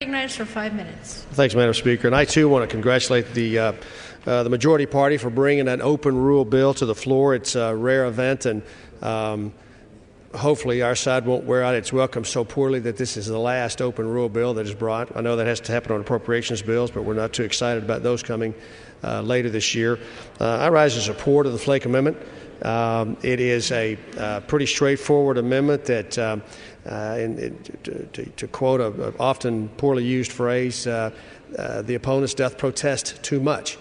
Recognized for 5 minutes. Thanks, Madam Speaker. And I, too, want to congratulate the majority party for bringing an open rule bill to the floor. It's a rare event, and hopefully our side won't wear out its welcome so poorly that this is the last open rule bill that is brought. I know that has to happen on appropriations bills, but we're not too excited about those coming later this year. I rise in support of the Flake Amendment. It is a pretty straightforward amendment that, to quote an often poorly used phrase, the opponents doth protest too much.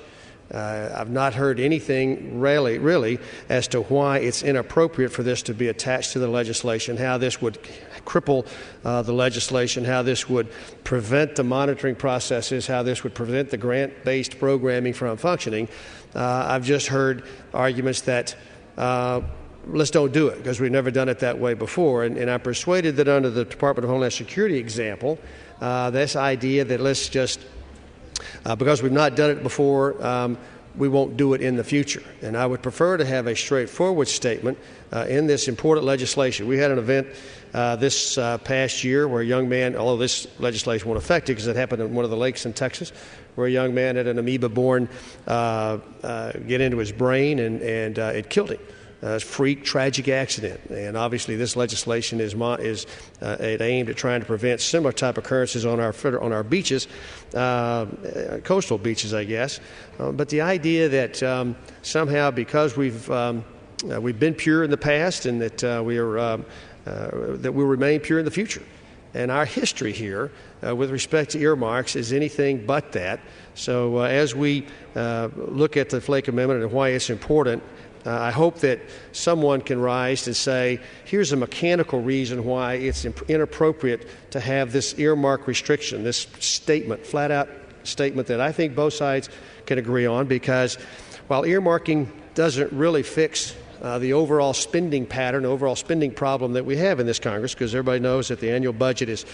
I've not heard anything really as to why it's inappropriate for this to be attached to the legislation, how this would cripple the legislation, how this would prevent the monitoring processes, how this would prevent the grant-based programming from functioning. I've just heard arguments that let's don't do it because we've never done it that way before. And I'm persuaded that under the Department of Homeland Security example, this idea that let's just, because we've not done it before, we won't do it in the future. And I would prefer to have a straightforward statement in this important legislation. We had an event this past year where a young man, although this legislation won't affect it because it happened in one of the lakes in Texas, where a young man had an amoeba-borne get into his brain and it killed him. A freak, tragic accident. And obviously this legislation is aimed at trying to prevent similar type occurrences on our beaches, coastal beaches, I guess. But the idea that somehow because we've been pure in the past and that that we'll remain pure in the future. And our history here with respect to earmarks is anything but that. So as we look at the Flake Amendment and why it's important, I hope that someone can rise and say, here's a mechanical reason why it's inappropriate to have this earmark restriction, this statement, flat-out statement that I think both sides can agree on, because while earmarking doesn't really fix the overall spending pattern, overall spending problem that we have in this Congress, because everybody knows that the annual budget is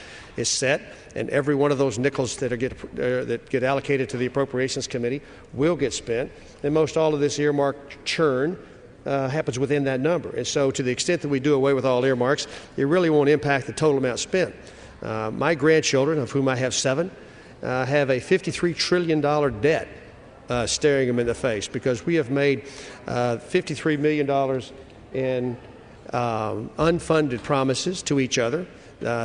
set, and every one of those nickels that get allocated to the Appropriations Committee will get spent, and most all of this earmark churn happens within that number. And so to the extent that we do away with all earmarks, it really won't impact the total amount spent. My grandchildren, of whom I have 7, have a $53 trillion debt staring them in the face because we have made $53 million in unfunded promises to each other,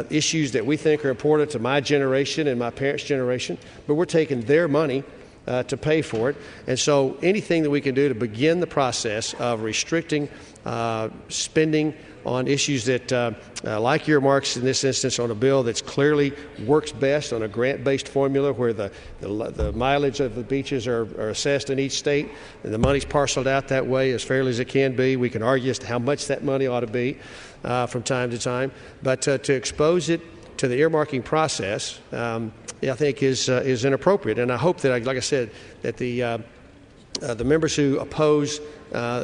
issues that we think are important to my generation and my parents' generation, but we're taking their money to pay for it. And so anything that we can do to begin the process of restricting spending on issues that, like earmarks in this instance, on a bill that's clearly works best on a grant-based formula where the mileage of the beaches are assessed in each state and the money's parceled out that way as fairly as it can be. We can argue as to how much that money ought to be from time to time. But to expose it to the earmarking process, I think is inappropriate. And I hope that, like I said, that the members who oppose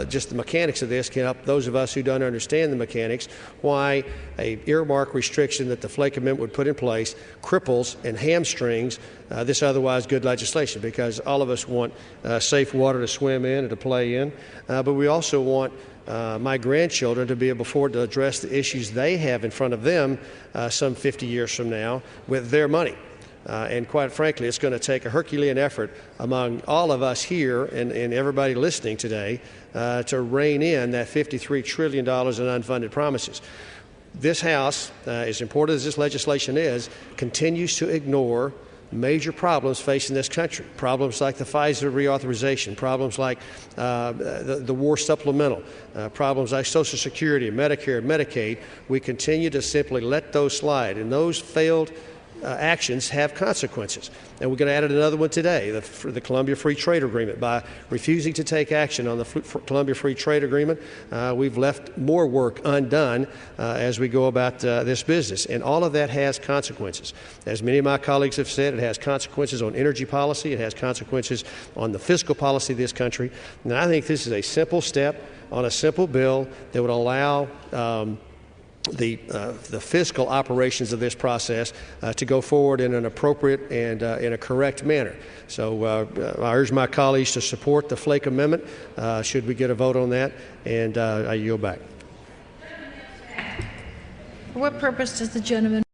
just the mechanics of this can help those of us who don't understand the mechanics why a earmark restriction that the Flake Amendment would put in place cripples and hamstrings this otherwise good legislation, because all of us want safe water to swim in and to play in, but we also want my grandchildren to be able to address the issues they have in front of them some 50 years from now with their money. And quite frankly, it's going to take a Herculean effort among all of us here and everybody listening today to rein in that $53 trillion in unfunded promises. This House, as important as this legislation is, continues to ignore major problems facing this country, problems like the Pfizer reauthorization, problems like the war supplemental, problems like Social Security, Medicare, Medicaid. We continue to simply let those slide, and those failed actions have consequences. And we're going to add another one today, the Columbia Free Trade Agreement. By refusing to take action on the Columbia Free Trade Agreement, we've left more work undone as we go about this business. And all of that has consequences. As many of my colleagues have said, it has consequences on energy policy. It has consequences on the fiscal policy of this country. And I think this is a simple step on a simple bill that would allow the fiscal operations of this process to go forward in an appropriate and in a correct manner. So I urge my colleagues to support the Flake Amendment should we get a vote on that, and I yield back. For what purpose does the gentleman